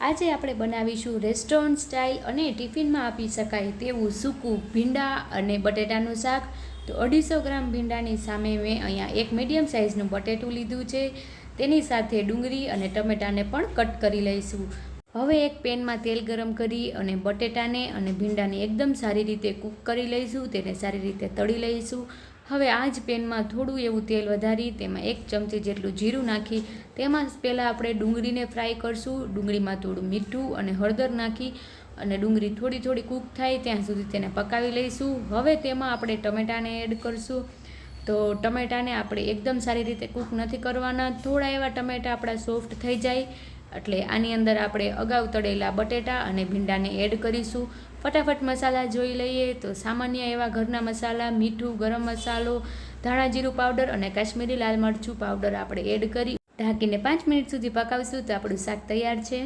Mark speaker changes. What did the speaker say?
Speaker 1: આજે આપણે બનાવીશું રેસ્ટોરન્ટ સ્ટાઇલ અને ટિફિનમાં આપી શકાય તેવું સૂકું ભીંડા અને બટેટાનું શાક. તો 250 ગ્રામ ભીંડાની સામે મેં અહીંયા એક મીડિયમ સાઇઝનું બટેટું લીધું છે. તેની સાથે ડુંગળી અને ટમેટાને પણ કટ કરી લઈશું. હવે એક પેનમાં તેલ ગરમ કરી અને બટેટાને અને ભીંડાને એકદમ સારી રીતે કૂક કરી લઈશું. તેને સારી રીતે તળી લઈશું. હવે આ જ પેનમાં થોડું એવું તેલ વધારી તેમાં 1 ચમચી જેટલું જીરું નાખી તેમાં પહેલાં આપણે ડુંગળીને ફ્રાય કરશું. ડુંગળીમાં થોડું મીઠું અને હળદર નાખી અને ડુંગળી થોડી કૂક થાય ત્યાં સુધી તેને પકાવી લઈશું. હવે તેમાં આપણે ટમેટાને એડ કરશું. તો ટમેટાને આપણે એકદમ સારી રીતે કૂક નથી કરવાના. થોડા એવા ટમેટા આપણા સોફ્ટ થઈ જાય એટલે આની અંદર આપણે અગાઉ તળેલા બટેટા અને ભીંડાને એડ કરીશું. ફટાફટ મસાલા જોઈ લઈએ તો સામાન્ય એવા ઘરના મસાલા, મીઠું, ગરમ મસાલો, ધાણા જીરું પાવડર અને કાશ્મીરી લાલ મરચું પાવડર આપણે એડ કરી ઢાંકીને 5 મિનિટ સુધી પકાવશું તો આપણું શાક તૈયાર છે.